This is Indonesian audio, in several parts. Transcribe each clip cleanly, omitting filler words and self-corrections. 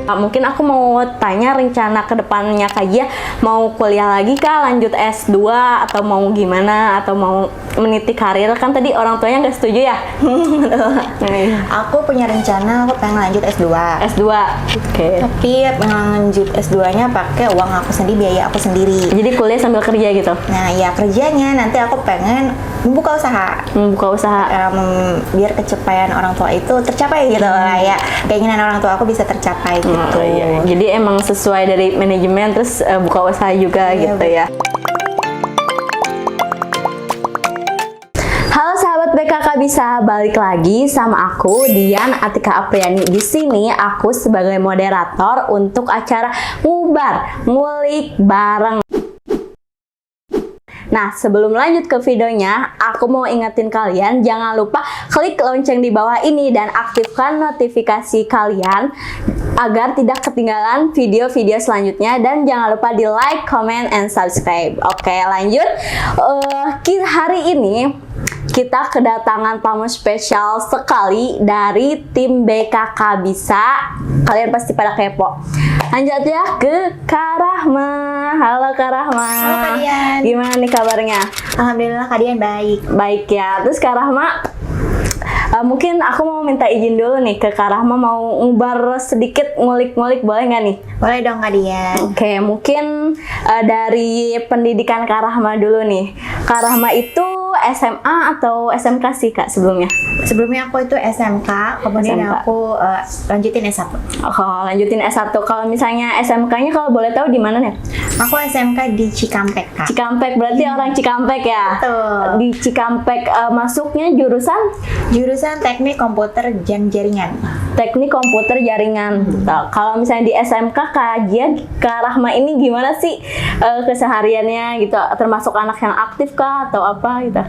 Mungkin aku mau tanya rencana kedepannya Kak Gia, mau kuliah lagi kah, lanjut S2 atau mau gimana, atau mau meniti karir? Kan tadi orang tuanya nggak setuju ya? Aku punya rencana, aku pengen lanjut S2. S2, oke. Tapi lanjut S2-nya pakai uang aku sendiri, biaya aku sendiri. Jadi kuliah sambil kerja gitu? Nah ya kerjanya nanti aku pengen membuka usaha. Membuka usaha. Biar kecapaian orang tua itu tercapai gitu lah ya. Keinginan orang tua aku bisa tercapai gitu. Iya. Jadi emang sesuai dari manajemen, terus buka usaha juga gitu ya. Halo sahabat BKK Bisa, balik lagi sama aku Dian Atika Apriani. Di sini aku sebagai moderator untuk acara Ngubar Ngulik Bareng. Nah, sebelum lanjut ke videonya, aku mau ingetin kalian jangan lupa klik lonceng di bawah ini dan aktifkan notifikasi kalian agar tidak ketinggalan video-video selanjutnya, dan jangan lupa di like, comment, and subscribe. Oke, lanjut. Hari ini kita kedatangan tamu spesial sekali dari tim BKK Bisa. Kalian pasti pada kepo. Lanjut ya ke Kak Rahma. Halo Kak Rahma. Halo Kak Dian. Gimana nih kabarnya? Alhamdulillah Kak Dian baik. Baik ya. Terus Kak Rahma, mungkin aku mau minta izin dulu nih ke Kak Rahma, mau ngubar sedikit, ngulik-ngulik, boleh nggak nih? Boleh dong Kak Dian. Oke, mungkin dari pendidikan Kak Rahma dulu nih. Kak Rahma itu SMA atau SMK sih Kak sebelumnya? Sebelumnya aku itu SMK, kemudian SMK. aku lanjutin S1. Oh, lanjutin S1. Kalau misalnya SMK-nya kalau boleh tahu di mana nih? Aku SMK di Cikampek, Kak. Cikampek, berarti orang Cikampek ya? Betul. Di Cikampek masuknya jurusan? Jurusan Teknik Komputer dan Jaringan. Teknik Komputer Jaringan. Nah, kalau misalnya di SMK Kak Gia, Kak Rahma ini gimana sih kesehariannya gitu? Termasuk anak yang aktif kah atau apa gitu?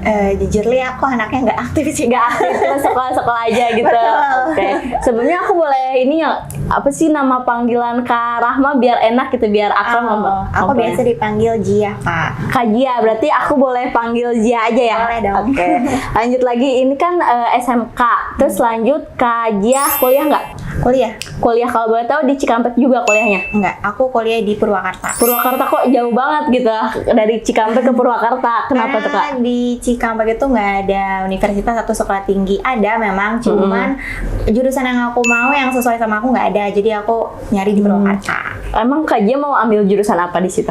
Jujur li aku anaknya nggak aktif sih. Nggak aktif, cuma sekolah-sekolah aja gitu. Betul. Oke. Sebelumnya aku boleh ini ya, apa sih nama panggilan Kak Rahma biar enak gitu, biar akrab sama Aku biasa dipanggil Jia, Kak. Kak Gia, berarti aku boleh panggil Jia aja ya? Boleh dong. Oke. Lanjut lagi, ini kan SMK, terus lanjut Kak Gia kuliah nggak? Kuliah? Kuliah kalau boleh tahu di Cikampek juga kuliahnya? Enggak, aku kuliah di Purwakarta. Purwakarta kok jauh banget gitu, dari Cikampek ke Purwakarta. Kenapa tuh Kak? Karena di Cikampek itu nggak ada universitas atau sekolah tinggi. Ada memang, cuman jurusan yang aku mau yang sesuai sama aku nggak ada. Jadi aku nyari di Purwakarta. Emang Kak Gia mau ambil jurusan apa di situ?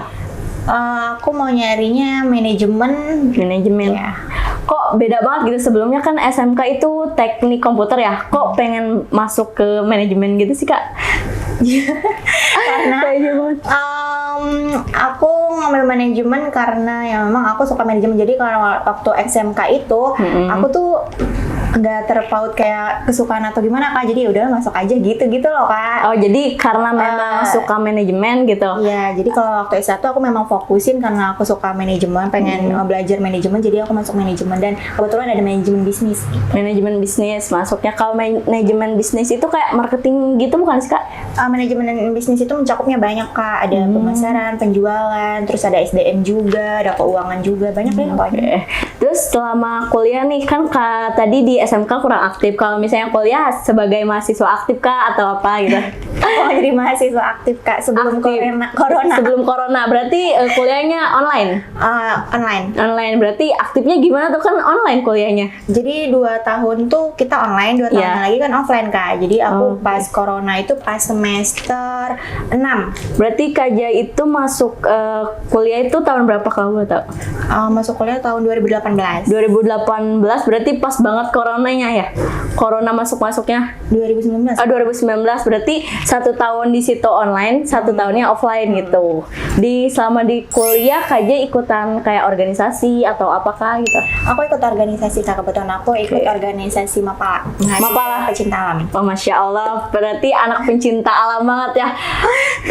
Aku mau nyarinya manajemen. Manajemen. Ya. Kok beda banget gitu, sebelumnya kan SMK itu teknik komputer ya, kok pengen masuk ke manajemen gitu sih Kak? Karena aku ngambil manajemen karena ya memang aku suka manajemen. Jadi kalau waktu SMK itu aku tuh nggak terpaut kayak kesukaan atau gimana Kak, jadi udah masuk aja gitu loh Kak. Oh, jadi karena memang suka manajemen gitu? Iya, jadi kalau waktu S1 aku memang fokusin karena aku suka manajemen, pengen belajar manajemen, jadi aku masuk manajemen, dan kebetulan ada manajemen bisnis. Manajemen bisnis masuknya. Kalau manajemen bisnis itu kayak marketing gitu bukan sih Kak? Manajemen bisnis itu mencakupnya banyak Kak, ada pemasaran, penjualan, terus ada SDM juga, ada keuangan juga, banyak deh pokoknya. Terus selama kuliah nih kan Kak tadi di SMK kurang aktif, kalau misalnya kuliah sebagai mahasiswa aktif Kak atau apa gitu? Oh, jadi mahasiswa aktif Kak sebelum corona. Sebelum corona, berarti kuliahnya online? Online, berarti aktifnya gimana tuh, kan online kuliahnya? Jadi 2 tahun tuh kita online, 2 tahun lagi kan offline Kak. Jadi aku pas corona itu pas semester 6. Berarti Kak Gia itu masuk kuliah itu tahun berapa kalau boleh tahu? Masuk kuliah tahun 2018. 2018 berarti pas banget coronanya ya? Corona masuknya 2019. 2019 berarti 1 tahun di situ online, 1 tahunnya offline gitu. Selama di kuliah Kak Gia ikutan kayak organisasi atau apakah gitu? Aku ikut organisasi Kak, kebetulan aku ikut organisasi Mapala. Mapala Pecinta Alam. Oh, Masya Allah, berarti anak pencinta alam banget ya.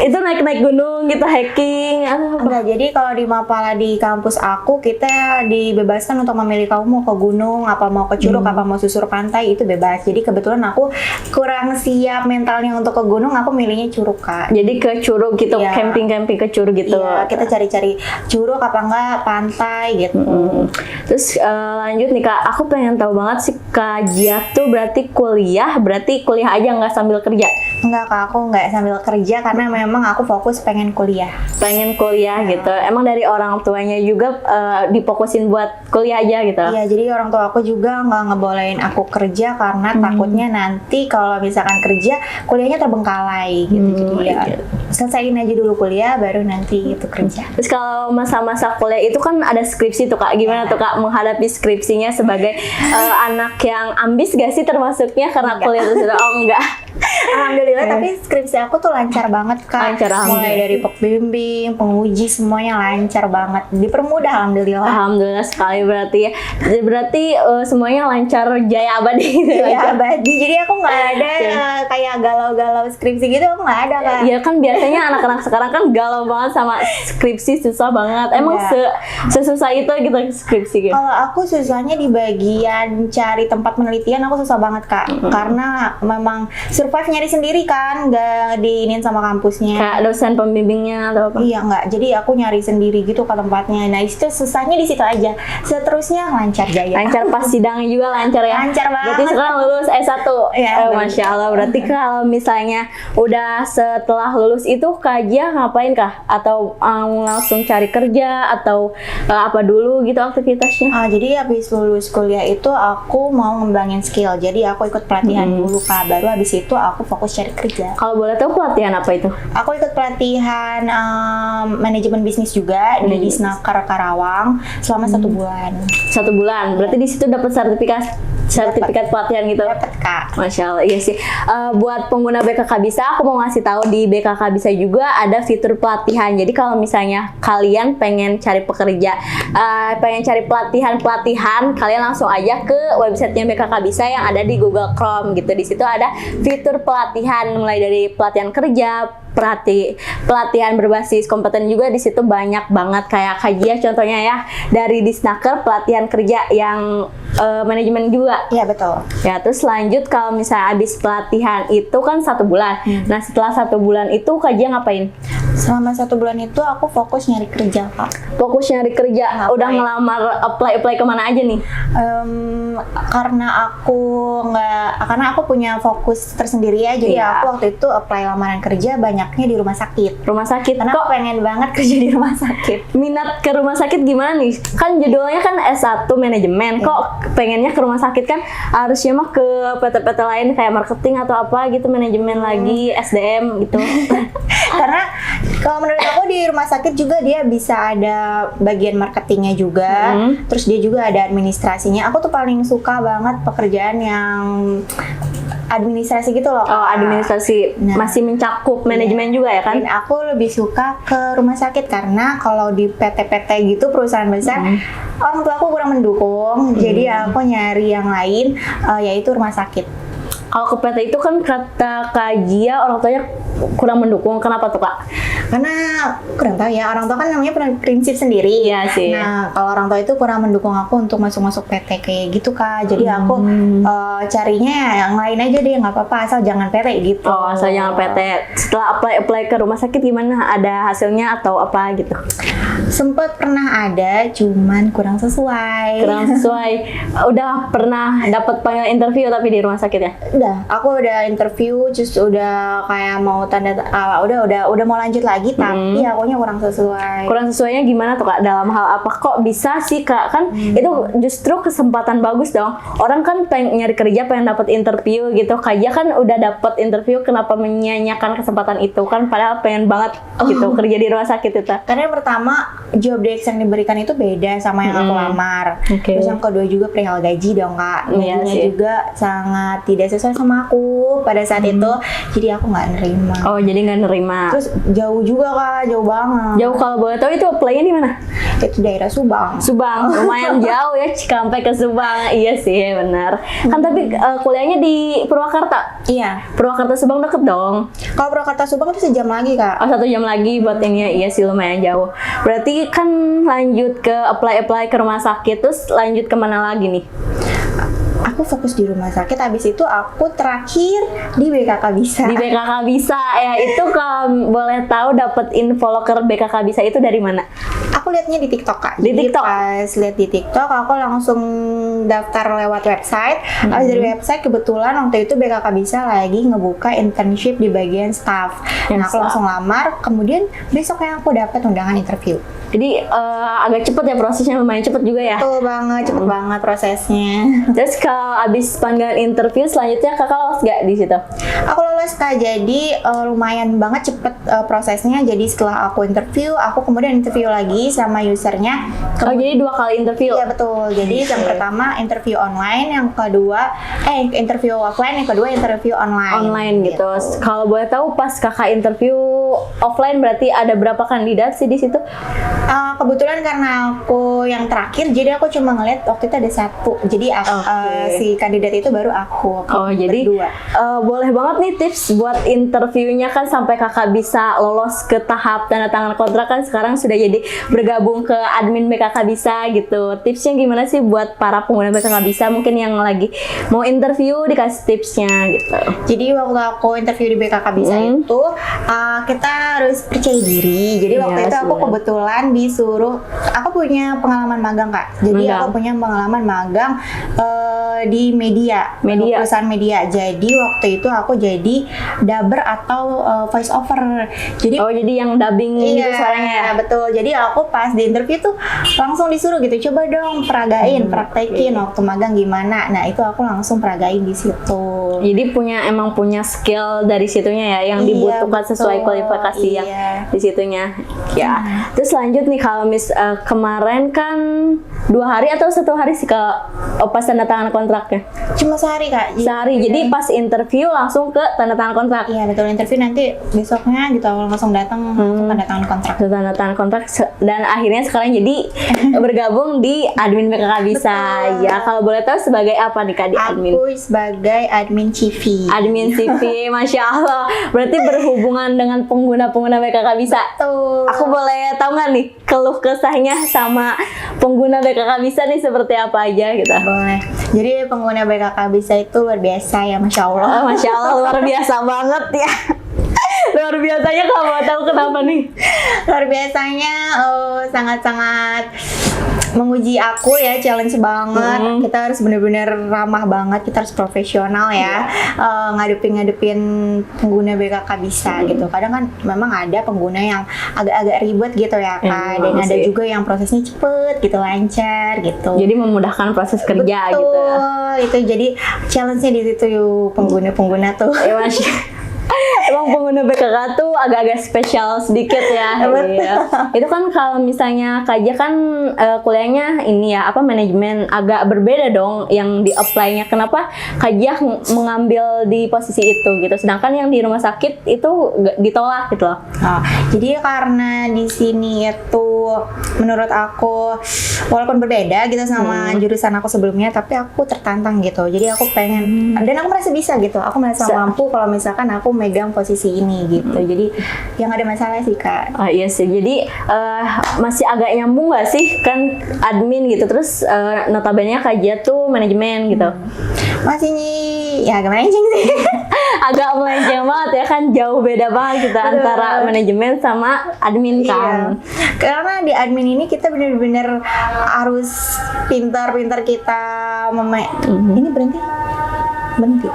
Itu naik-naik gunung gitu, hiking atau apa? Enggak, jadi kalau di Mapala di kampus aku, kita dibebaskan untuk memilih kamu mau ke gunung, apa mau ke curug, apa mau susur pantai, itu bebas. Jadi kebetulan aku kurang siap mentalnya untuk ke gunung, aku milihnya curug Kak. Jadi ke curug gitu, camping-camping ke curug gitu. Iya, kita cari-cari curug apa enggak pantai gitu. Terus lanjut nih Kak, aku pengen tahu banget sih Kak Gia tuh berarti kuliah aja nggak sambil kerja? Enggak kak, aku nggak sambil kerja karena memang aku fokus pengen kuliah. Pengen kuliah gitu. Emang dari orang tuanya juga difokusin buat kuliah aja gitu. Iya, jadi orang tua aku juga nggak ngebolehin aku kerja karena takutnya nanti kalau misalkan kerja kuliahnya terbengkalai gitu. Jadi ya selesaiin aja dulu kuliah baru nanti itu kerja. Terus kalau masa-masa kuliah itu kan ada skripsi tuh Kak. Gimana tuh Kak menghadapi skripsinya sebagai anak yang ambis gak sih termasuknya karena kuliah itu sudah enggak? Alhamdulillah, tapi skripsi aku tuh lancar banget kak. Lancar, mulai dari pembimbing, penguji semuanya lancar banget. Dipermudah alhamdulillah. Alhamdulillah sekali berarti ya. Berarti semuanya lancar jaya abadi gitu. Ya abadi. Jadi aku nggak ada kayak galau-galau skripsi gitu, aku nggak ada kak. Iya kan biasanya anak-anak sekarang kan galau banget sama skripsi, susah banget. Emang sesusah itu gitu skripsi gitu? Kalau aku susahnya di bagian cari tempat penelitian aku susah banget kak. Karena memang survive nyari sendiri kan, nggak diinin sama kampusnya. Kayak dosen pembimbingnya atau apa? Iya nggak, jadi aku nyari sendiri gitu ke tempatnya. Nah itu susahnya di situ aja. Seterusnya lancar jaya. Lancar pas sidangnya juga lancar ya? Lancar banget. Berarti sekarang lulus S1? Iya. Masya Allah, berarti kalau misalnya udah setelah lulus itu Kak Gia ngapain kah? Atau langsung cari kerja atau apa dulu gitu aktivitasnya? Jadi habis lulus kuliah itu aku mau ngembangin skill. Jadi aku ikut pelatihan dulu kak. Baru habis itu aku fokus cari kerja. Kalau boleh tahu pelatihan apa itu? Aku ikut pelatihan manajemen bisnis juga di Disnaker Karawang selama 1 bulan. 1 bulan, berarti di situ dapat sertifikat pelatihan gitu. Dapat kak. Masya Allah, iya sih. Buat pengguna BKK Bisa, aku mau ngasih tahu di BKK Bisa juga ada fitur pelatihan. Jadi kalau misalnya kalian pengen cari pekerja, pengen cari pelatihan, kalian langsung aja ke websitenya BKK Bisa yang ada di Google Chrome gitu. Di situ ada fitur pelatihan mulai dari pelatihan kerja, pelatihan berbasis kompeten juga di situ banyak banget kayak Kak Gia contohnya ya dari Disnaker pelatihan kerja yang manajemen juga. Iya betul. Ya terus lanjut kalau misalnya habis pelatihan itu kan 1 bulan. Nah setelah 1 bulan itu Kak Gia ngapain? Selama 1 bulan itu aku fokus nyari kerja kak. Fokus nyari kerja. Udah ngelamar apply kemana aja nih? Karena aku punya fokus tersendiri ya. Jadi aku waktu itu apply lamaran kerja banyaknya di rumah sakit. Rumah sakit. Karena aku pengen banget kerja di rumah sakit. Minat ke rumah sakit gimana nih? Kan judulnya kan S1 manajemen. Kok pengennya ke rumah sakit kan harusnya mah ke PT-PT lain kayak marketing atau apa gitu, manajemen lagi, SDM gitu. Karena kalau menurut aku di rumah sakit juga dia bisa ada bagian marketingnya juga, terus dia juga ada administrasinya. Aku tuh paling suka banget pekerjaan yang administrasi gitu loh. Oh, administrasi masih mencakup manajemen juga ya kan? Dan aku lebih suka ke rumah sakit karena kalau di PT-PT gitu perusahaan besar orang tua aku kurang mendukung. Jadi aku nyari yang lain yaitu rumah sakit. Kalau ke PT itu kan kata Kak Gia orang tuanya kurang mendukung. Kenapa tuh Kak? Karena kurang tahu ya, orang tua kan namanya prinsip sendiri. Iya sih. Nah, kalau orang tua itu kurang mendukung aku untuk masuk PT kayak gitu Kak. Jadi aku carinya yang lain aja deh, nggak apa-apa asal jangan PT gitu. Oh, asal jangan PT. Setelah apply ke rumah sakit gimana? Ada hasilnya atau apa gitu? Sempet pernah ada, cuman kurang sesuai. Kurang sesuai. Udah pernah dapat panggil interview tapi di rumah sakit ya? Udah, aku udah interview, just udah kayak mau udah mau lanjut lagi, tapi akunya kurang sesuai. Kurang sesuainya gimana tuh Kak? Dalam hal apa? Kok bisa sih Kak? Kan itu justru kesempatan bagus dong. Orang kan pengen nyari kerja, pengen dapat interview gitu. Kak Gia kan udah dapat interview, kenapa menyanyiakan kesempatan itu? Kan padahal pengen banget gitu kerja di rumah sakit itu. Karena yang pertama job desk yang diberikan itu beda sama yang aku lamar. Terus yang kedua juga perihal gaji dong Kak. Gajinya juga sangat tidak sesuai sama aku pada saat itu. Jadi aku nggak nerima. Oh jadi nggak nerima. Terus jauh juga Kak, jauh banget. Jauh, kalau boleh tahu itu apply-nya di mana? Itu daerah Subang. Subang, lumayan jauh ya Cikampek ke Subang. Iya sih benar. Kan tapi kuliahnya di Purwakarta. Iya. Purwakarta Subang deket dong. Kalau Purwakarta Subang itu sejam lagi Kak. Oh 1 jam lagi buat ini ya. Iya sih lumayan jauh. Berarti kan lanjut ke apply ke rumah sakit, terus lanjut kemana lagi nih? Aku fokus di rumah sakit, habis itu aku terakhir di BKK Bisa. Di BKK Bisa ya, itu kalau boleh tahu dapat info loker BKK Bisa itu dari mana? Aku lihatnya di TikTok Kak. Di Jadi TikTok? pas lihat di TikTok aku langsung daftar lewat website. Habis dari website kebetulan waktu itu BKK Bisa lagi ngebuka internship di bagian staff. Nah, aku langsung lamar, kemudian besoknya aku dapat undangan interview. Jadi agak cepet ya prosesnya, lumayan cepet juga ya. Betul banget, cepet banget prosesnya. Terus kalau abis panggilan interview selanjutnya kakak lolos gak di situ? Aku lolos Kak, jadi lumayan banget cepet prosesnya. Jadi setelah aku interview, aku kemudian interview lagi sama usernya. Oh jadi 2 kali interview? Iya betul. Jadi yang pertama interview online, yang kedua interview offline, yang kedua interview online. Online gitu. Kalau boleh tahu pas kakak interview offline berarti ada berapa kandidat sih di situ? Kebetulan karena aku yang terakhir, jadi aku cuma ngeliat waktu itu ada 1. Jadi si kandidat itu baru aku. Oh jadi berdua. Boleh banget nih tips buat interviewnya kan sampai kakak bisa lolos ke tahap tanda tangan kontrak, kan sekarang sudah jadi bergabung ke admin BKK Bisa gitu. Tipsnya gimana sih buat para pengguna BKK Bisa mungkin yang lagi mau interview, dikasih tipsnya gitu. Jadi waktu aku interview di BKK Bisa itu kita harus percaya diri. Jadi waktu itu aku kebetulan disuruh, aku punya pengalaman magang Kak. Jadi aku punya pengalaman magang di media, perusahaan media. Jadi waktu itu aku jadi dubber atau voice over. Jadi jadi yang dubbing gitu suaranya ya? Betul. Jadi aku pas di interview tuh langsung disuruh gitu, coba dong praktekin waktu magang gimana. Nah itu aku langsung peragain di situ. Jadi emang punya skill dari situnya ya, yang dibutuhkan sesuai kualifikasi yang di situnya. Ya. Terus lanjut nih, kalau kemarin kan 2 hari atau 1 hari sih pas tanda tangan kontraknya? Cuma sehari Kak. Sehari. Jadi pas interview langsung ke tanda tangan kontrak. Iya betul, interview nanti besoknya gitu langsung datang tanda tangan kontrak. Tanda tangan kontrak dan akhirnya sekarang jadi bergabung di admin BKK Bisa. Ya, kalau boleh tahu sebagai apa nih Kak di admin? Aku sebagai admin CV. Admin CV, Masya Allah. Berarti berhubungan dengan pengguna-pengguna BKK Bisa. Betul. Aku boleh tahu nggak nih keluh kesahnya sama pengguna BKK Bisa nih seperti apa aja gitu? Boleh. Jadi pengguna BKK Bisa itu luar biasa ya, Masya Allah. Oh, Masya Allah, luar biasa banget ya. Luar biasanya kalau mau tahu kenapa nih? Luar biasanya sangat-sangat menguji aku ya, challenge banget. Kita harus benar-benar ramah banget, kita harus profesional ya. Ngadepin pengguna BKK Bisa gitu. Kadang kan memang ada pengguna yang agak-agak ribet gitu ya Kak, dan ada juga yang prosesnya cepet gitu, lancar gitu. Jadi memudahkan proses kerja. Betul, gitu. Itu jadi challenge-nya di situ yuk, pengguna-pengguna tuh. Ya, emang pengguna BKK tuh agak-agak spesial sedikit ya. Iya. Itu kan kalau misalnya Kak kan kuliahnya ini ya, manajemen, agak berbeda dong yang di apply-nya. Kenapa Kak mengambil di posisi itu gitu, sedangkan yang di rumah sakit itu ditolak gitu loh. Jadi karena di sini itu menurut aku walaupun berbeda gitu sama jurusan aku sebelumnya, tapi aku tertantang gitu. Jadi aku pengen dan aku merasa bisa gitu. Aku merasa mampu kalau misalkan aku megang posisi ini gitu. Jadi yang ada masalah sih Kak. Iya sih. Jadi masih agak nyambung nggak sih kan admin gitu, terus notabene Kak tuh manajemen gitu. Masih ya agak melenceng sih. Agak melenceng banget ya kan, jauh beda banget kita antara manajemen sama admin kan. Karena di admin ini kita benar-benar harus pintar-pintar kita ini berhenti.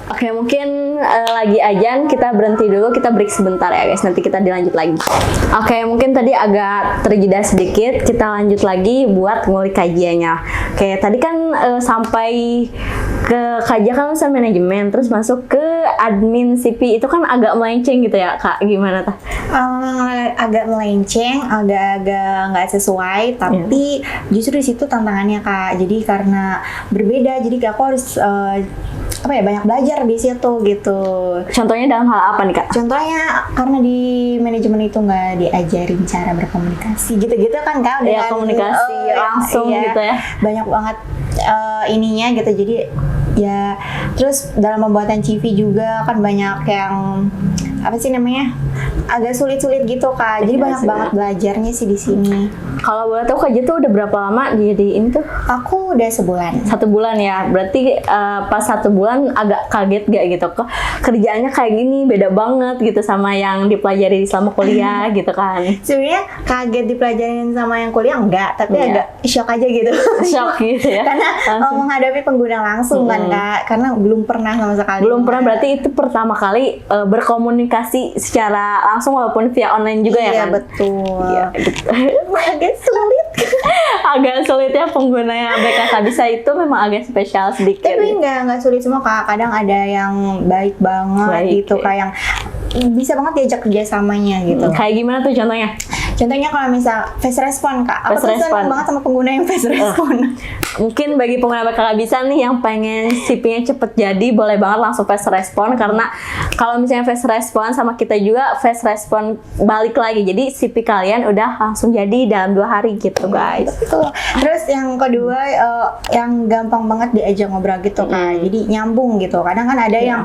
Oke, mungkin lagi ajan, kita berhenti dulu, kita break sebentar ya guys, nanti kita dilanjut lagi. Oke, mungkin tadi agak terjeda sedikit, kita lanjut lagi buat ngulik kajiannya. Oke, tadi kan sampai ke kajian kan urusan manajemen, terus masuk ke admin CV, itu kan agak melenceng gitu ya Kak, gimana tuh? Agak melenceng, agak nggak sesuai, tapi justru di situ tantangannya Kak. Jadi karena berbeda, jadi aku harus banyak belajar di situ gitu. Contohnya dalam hal apa nih Kak? Contohnya karena di manajemen itu nggak diajarin cara berkomunikasi gitu-gitu kan Kak. Ya, komunikasi langsung gitu ya. Banyak banget ininya gitu. Jadi ya terus dalam pembuatan CV juga kan banyak yang agak sulit-sulit gitu Kak. Jadi banyak banget belajarnya sih di sini. Kalau boleh tahu Kak Jia tuh udah berapa lama jadi ini tuh? Aku udah sebulan. 1 bulan ya. Berarti pas 1 bulan agak kaget gak gitu kok kerjaannya kayak gini, beda banget gitu sama yang dipelajari selama kuliah gitu kan. Sebenarnya kaget dipelajarin sama yang kuliah enggak, tapi Iya. agak shock aja gitu. Shock gitu ya. Karena Langsung. menghadapi pengguna langsung kan Kak, karena belum pernah sama sekali. Belum pernah, berarti itu pertama kali berkomunikasi secara langsung walaupun via online juga ya Iya kan? betul. Iya, gitu. Agak sulit. Agak sulit ya pengguna BKK Bisa itu memang agak spesial sedikit. Tapi nggak sulit semua Kak. Kadang ada yang baik banget Baik, gitu, ya. kayak yang bisa banget diajak kerjasamanya gitu. Kayak gimana tuh contohnya? Contohnya kalau misal face respon Kak, aku Face tuh respon. seneng banget sama pengguna yang face respon. Mungkin bagi pengguna BKK Bisa nih yang pengen CP-nya cepet jadi, boleh banget langsung face respon, karena kalau misalnya face respon sama kita juga face respon balik lagi, jadi CP kalian udah langsung jadi dalam 2 hari gitu guys. Betul. Terus yang kedua yang gampang banget diajak ngobrol gitu Kak. Jadi nyambung gitu. Kadang kan ada yang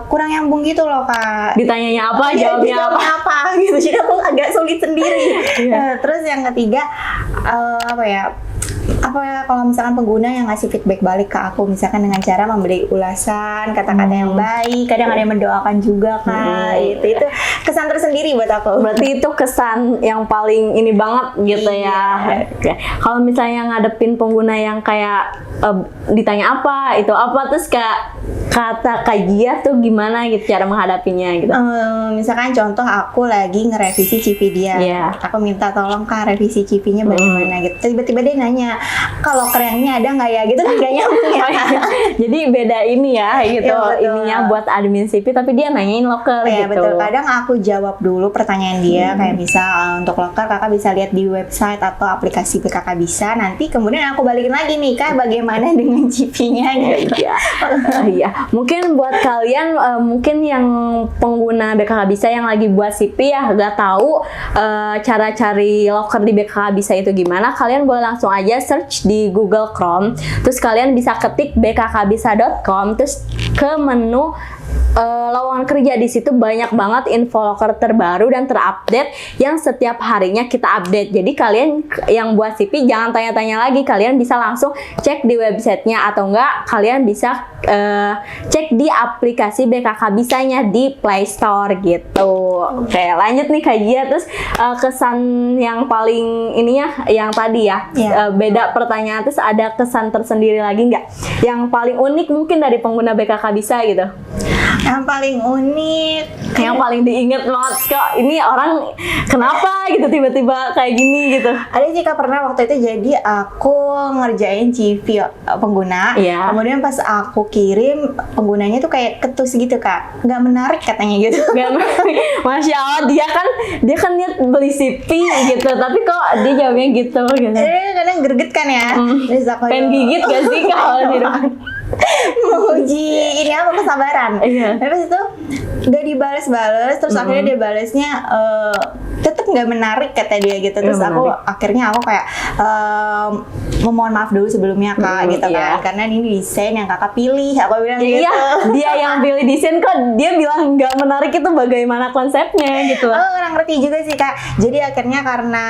kurang nyambung gitu loh Kak. Ditanyanya apa, Iya, jawabnya apa. dijawabnya apa gitu. Jadi aku agak sulit sendiri. Terus yang ketiga kalau misalkan pengguna yang ngasih feedback balik ke aku, misalkan dengan cara memberi ulasan, kata-kata yang baik, kadang ada yang mendoakan juga Kak. Itu kesan tersendiri buat aku. Berarti itu kesan yang paling ini banget gitu ya. Oke. Kalau misalnya ngadepin pengguna yang kayak ditanya apa, itu apa, terus kayak kata Kak Jia tuh gimana gitu cara menghadapinya gitu. Misalkan contoh aku lagi ngerevisi CV dia. Iya. Aku minta tolong Kak revisi CV-nya bagaimana gitu. Tiba-tiba dia nanya, kalau kerennya ada nggak ya gitu kan gak nyambung ya. Jadi beda ini ya gitu, Iya, betul. ininya buat admin CP tapi dia nanyain loker Iya gitu. betul, kadang aku jawab dulu pertanyaan dia, kayak misal untuk loker kakak bisa lihat di website atau aplikasi BKK Bisa, nanti kemudian aku balikin lagi nih Kak bagaimana dengan CV-nya gitu. Iya. Iya. Mungkin buat kalian mungkin yang pengguna BKK Bisa yang lagi buat CP ya gak tahu cara cari loker di BKK Bisa itu gimana, kalian boleh langsung aja search di Google Chrome, terus kalian bisa ketik bkkbisa.com, terus ke menu lowongan kerja. Di situ banyak banget info loker terbaru dan terupdate yang setiap harinya kita update. Jadi kalian yang buat CP jangan tanya-tanya lagi, kalian bisa langsung cek di websitenya atau enggak kalian bisa cek di aplikasi BKK Bisanya di Play Store gitu. Oke, lanjut nih Kak Jia, terus kesan yang paling ininya yang tadi ya, beda pertanyaan, terus ada kesan tersendiri lagi nggak yang paling unik mungkin dari pengguna BKK Bisa gitu? Yang paling unik, Yang paling diingat banget, kok ini orang kenapa gitu tiba-tiba kayak gini gitu. ada sih Kak, pernah waktu itu jadi aku ngerjain CV pengguna, Iya. kemudian pas aku kirim penggunanya tuh kayak ketus gitu Kak, nggak menarik katanya gitu. Gak, Masya Allah, dia kan niat beli CP gitu, tapi kok dia jawabnya gitu. Kadang greget kan ya. Terus aku Pengen gigit gak sih kalau di depan? menguji ini apa kesabaran. Iya. Tapi itu udah dibales-bales, terus akhirnya dia balesnya tetap nggak menarik kata dia gitu. Terus Nggak aku menarik. akhirnya aku kayak memohon maaf dulu sebelumnya Kak gitu iya. kan, karena ini desain yang Kakak pilih, aku bilang gitu. Iya, dia yang pilih desain kok dia bilang nggak menarik, itu bagaimana konsepnya gitu. Oh, kurang ngerti juga sih Kak. Jadi akhirnya karena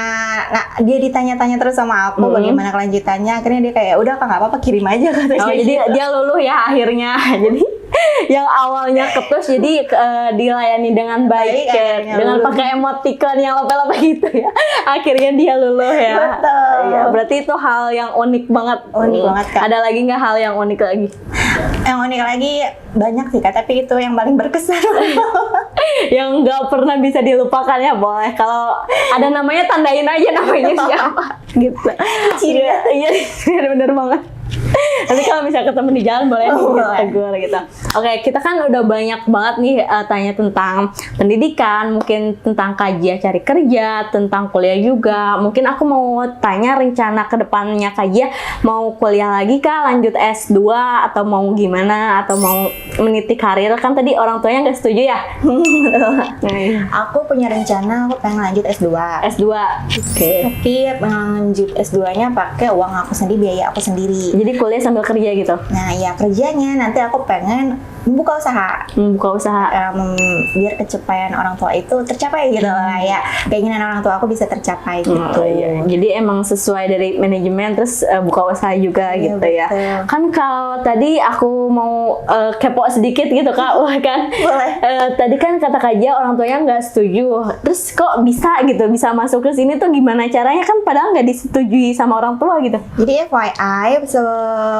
dia ditanya-tanya terus sama aku bagaimana kelanjutannya, akhirnya dia kayak udah Kak nggak apa-apa kirim aja katanya. Oh, jadi dia luluh ya akhirnya. Jadi yang awalnya ketus jadi dilayani dengan baik Baik, ya, akhirnya dengan luluh. pakai emoticon yang lope-lope gitu ya. Akhirnya dia luluh ya. Betul. Iya, berarti itu hal yang unik banget. Unik banget, Kak. Ada lagi nggak hal yang unik lagi? Yang unik lagi banyak sih Kak, tapi itu yang paling berkesan. Yang nggak pernah bisa dilupakan ya, boleh. Kalau ada namanya tandain aja namanya siapa gitu. Ciri. Iya, bener banget. Nanti kalau misalnya ketemu di jalan boleh Boleh. tegur gitu. Oke, kita kan udah banyak banget nih tanya tentang pendidikan, mungkin tentang kajian cari kerja, tentang kuliah juga. Mungkin aku mau tanya rencana kedepannya kajian, mau kuliah lagi kah, lanjut S2 atau mau gimana, atau mau meniti karir? Kan tadi orang tuanya nggak setuju ya. Nah, iya. Aku punya rencana, aku pengen lanjut S2. S2. Oke. Tapi lanjut S2-nya pakai uang aku sendiri, biaya aku sendiri. Jadi kuliah sambil kerja gitu. Nah, ya kerjanya nanti aku pengen membuka usaha. Membuka usaha. Biar kecapaian orang tua itu tercapai gitu lah ya, keinginan orang tua aku bisa tercapai gitu. Iya. Jadi emang sesuai dari manajemen terus buka usaha juga Iya, gitu ya. betul. Kan kalau tadi aku mau kepo sedikit gitu Kak, wah kan. Boleh. Tadi kan kata Kak Jia orang tuanya nggak setuju. Terus kok bisa gitu, bisa masuk ke sini tuh gimana caranya, kan padahal nggak disetujui sama orang tua gitu. Jadi FYI,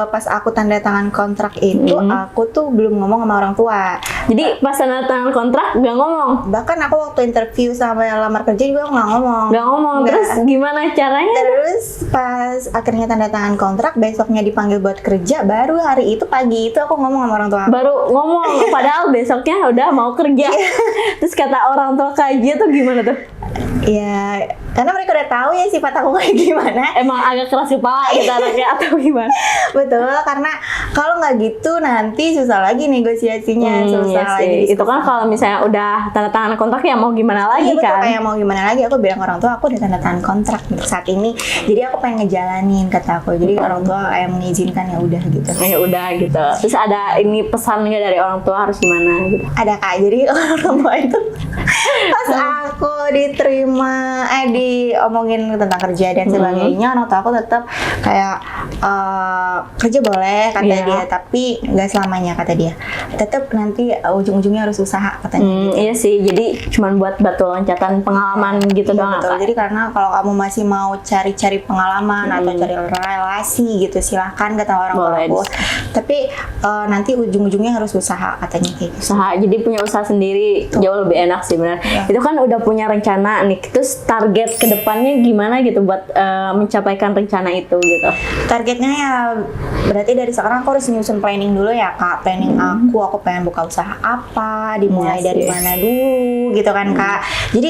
pas aku tanda tangan kontrak itu, aku tuh belum ngomong sama orang tua. Jadi pas tanda tangan kontrak nggak ngomong. Bahkan aku waktu interview sama yang lamar kerja juga aku nggak ngomong. Nggak ngomong. Nggak. Terus gimana caranya? Terus pas akhirnya tanda tangan kontrak, besoknya dipanggil buat kerja, baru hari itu pagi itu aku ngomong sama orang tua. Baru ngomong, padahal besoknya udah mau kerja. Terus kata orang tua Kak Jia tuh gimana tuh? Ya, karena mereka udah tahu ya sifat aku kayak gimana. Emang agak keras kepala gitu anaknya atau gimana? Betul, karena kalau nggak gitu nanti susah lagi negosiasinya, susah Iya lagi. sih. Itu kan kalau misalnya udah tanda tangan kontrak ya mau gimana lagi Iya, betul, kan? kayak mau gimana lagi, aku bilang ke orang tua aku udah tanda tangan kontrak untuk saat ini, jadi aku pengen ngejalanin, kata aku. Jadi orang tua kayak mengizinkan, ya udah gitu. Ya udah gitu. Terus ada ini pesan nggak dari orang tua harus gimana gitu? Ada Kak, jadi orang tua itu pas aku diterima, diomongin tentang kerja dan sebagainya, orang tua aku tetap kayak kerja boleh kata Iya. dia, tapi nggak selamanya kata dia. Tetap nanti ujung-ujungnya harus usaha katanya. Iya sih, jadi cuman buat batu loncatan pengalaman gitu Iya, doang. betul. Kak? Jadi karena kalau kamu masih mau cari-cari pengalaman atau cari relasi gitu, silahkan kata orang tua Boleh. aku. Tapi nanti ujung-ujungnya harus usaha katanya kayak gitu. Usaha, jadi punya usaha sendiri jauh lebih enak sih benar. Iya. Itu kan udah punya rencana nih, terus target kedepannya gimana gitu buat mencapaikan rencana itu gitu. Targetnya ya berarti dari sekarang aku harus nyusun planning dulu ya Kak. Planning aku pengen buka usaha apa, dimulai Iya dari sih. mana dulu gitu kan Kak. Jadi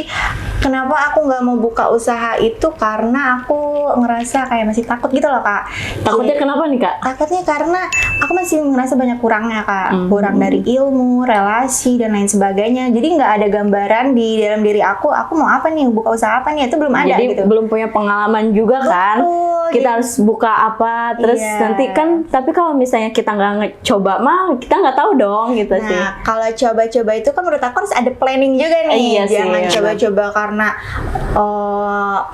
kenapa aku nggak mau buka usaha itu, karena aku ngerasa kayak masih takut gitu loh Kak. Takutnya kenapa nih Kak? Takutnya karena aku masih ngerasa banyak kurangnya Kak, kurang dari ilmu, relasi dan lain sebagainya. Jadi nggak ada gambaran di dalam diri aku mau apa nih, buka usaha apa nih, itu belum ada Jadi gitu. belum punya pengalaman juga kan. Betul, Kita jadi- harus buka apa, terus Iya. nanti kan. Tapi kalau misalnya kita nggak ngecoba mah, kita nggak tahu dong gitu sih. Nah, kalau coba-coba itu kan menurut aku harus ada planning juga nih. Iya sih, Jangan iya. coba-coba karena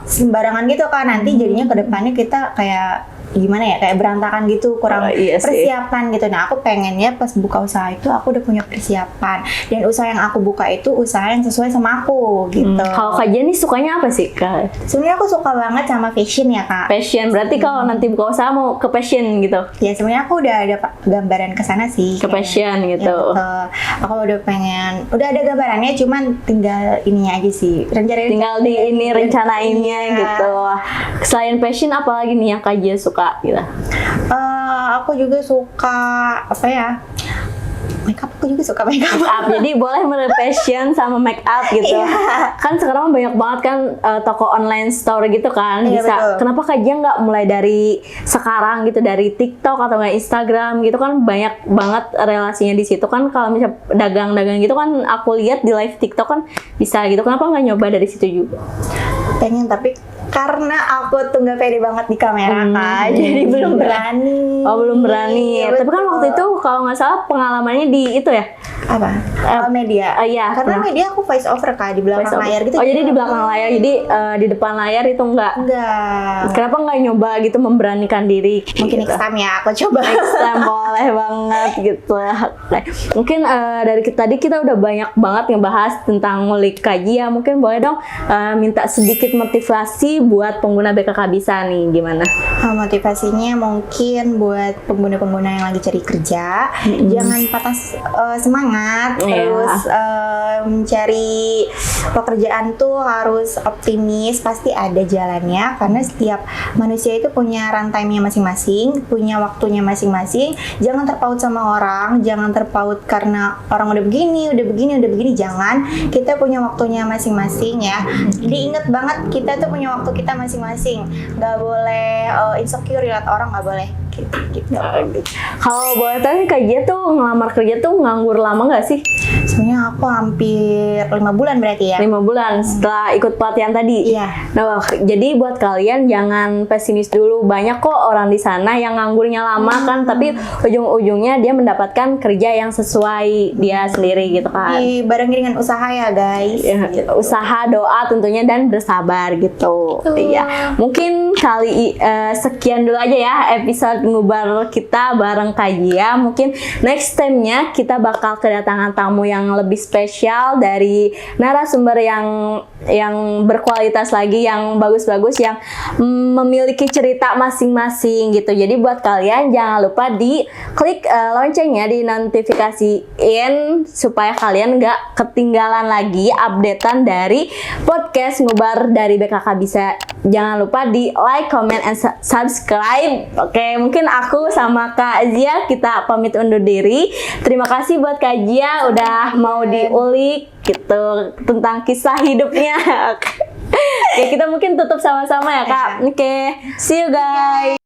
sembarangan gitu kan. Nanti jadinya ke depannya kita kayak gimana ya, kayak berantakan gitu, kurang Iya sih. persiapan gitu. Nah, aku pengennya pas buka usaha itu aku udah punya persiapan, dan usaha yang aku buka itu usaha yang sesuai sama aku gitu. Kalau Kak Jen nih sukanya apa sih Kak? Sebenarnya aku suka banget sama fashion ya Kak. Passion, berarti kalau nanti buka usaha mau ke passion gitu? Ya sebenarnya aku udah ada gambaran ke sana sih. Ke passion Ya, gitu. betul. Aku udah ada gambarannya, cuman tinggal ininya aja sih. Tinggal di ini rencanainnya Iya. gitu. Selain passion apalagi nih yang Kak Jen suka gitu? Aku juga suka apa ya? Makeup, aku juga suka makeup. Jadi boleh passion sama make up gitu. Iya. Kan sekarang banyak banget kan toko online store gitu kan. Iya, Bisa. betul. Kenapa Kak Jen nggak mulai dari sekarang gitu, dari TikTok atau nggak Instagram gitu, kan banyak banget relasinya di situ kan. Kalau misalnya dagang-dagang gitu kan aku lihat di live TikTok kan bisa gitu. Kenapa nggak nyoba dari situ juga? Pengen, tapi karena aku tuh nggak pede banget di kamera Kak, jadi belum berani. Oh, belum berani. Iya, Tapi kan betul. waktu itu kalau nggak salah pengalamannya di itu ya. apa? Media. Iya, Karena pernah. media aku voice over Kak, di belakang Voice over. layar gitu. Oh, jadi di belakang layar. Jadi di depan layar itu enggak. enggak. Kenapa nggak nyoba gitu, memberanikan diri? Mungkin gitu. next time ya aku coba. Next time boleh banget gitu. Nah, mungkin dari tadi kita udah banyak banget ngebahas tentang ngulik Kak Jia. Mungkin boleh dong minta sedikit motivasi buat pengguna BKK Bisa nih, gimana? Motivasinya mungkin buat pengguna-pengguna yang lagi cari kerja, jangan patah semangat, Iya. terus mencari pekerjaan tuh harus optimis, pasti ada jalannya, karena setiap manusia itu punya runtime-nya masing-masing, punya waktunya masing-masing. Jangan terpaut sama orang, jangan terpaut karena orang udah begini, jangan. Kita punya waktunya masing-masing ya. Jadi inget banget kita tuh punya waktu kita masing-masing. Nggak boleh insecure lihat orang, nggak boleh gitu. Kalau boleh tahu Kak Gia tuh ngelamar kerja tuh nganggur lama nggak sih? Sebenarnya aku hampir 5 bulan berarti ya. 5 bulan setelah ikut pelatihan tadi. Iya. Nah, jadi buat kalian jangan pesimis dulu. Banyak kok orang di sana yang nganggurnya lama kan, tapi ujung-ujungnya dia mendapatkan kerja yang sesuai dia sendiri gitu kan. Dibarengi dengan usaha ya guys. Ya, Gitu. usaha, doa tentunya dan bersabar gitu. Iya. Mungkin sekian dulu aja ya episode ngubar kita bareng Kak Gia. Mungkin next time-nya kita bakal kedatangan tamu yang lebih spesial dari narasumber yang berkualitas lagi, yang bagus-bagus, yang memiliki cerita masing-masing gitu. Jadi buat kalian jangan lupa di klik loncengnya, di notifikasiin supaya kalian nggak ketinggalan lagi updatean dari podcast ngubar dari BKK Bisa. Jangan lupa di like, comment, and subscribe. Oke, mungkin aku sama Kak Zia kita pamit undur diri. Terima kasih buat Kak Zia udah mau diulik gitu tentang kisah hidupnya. Oke, kita mungkin tutup sama-sama ya Kak. Oke, see you guys.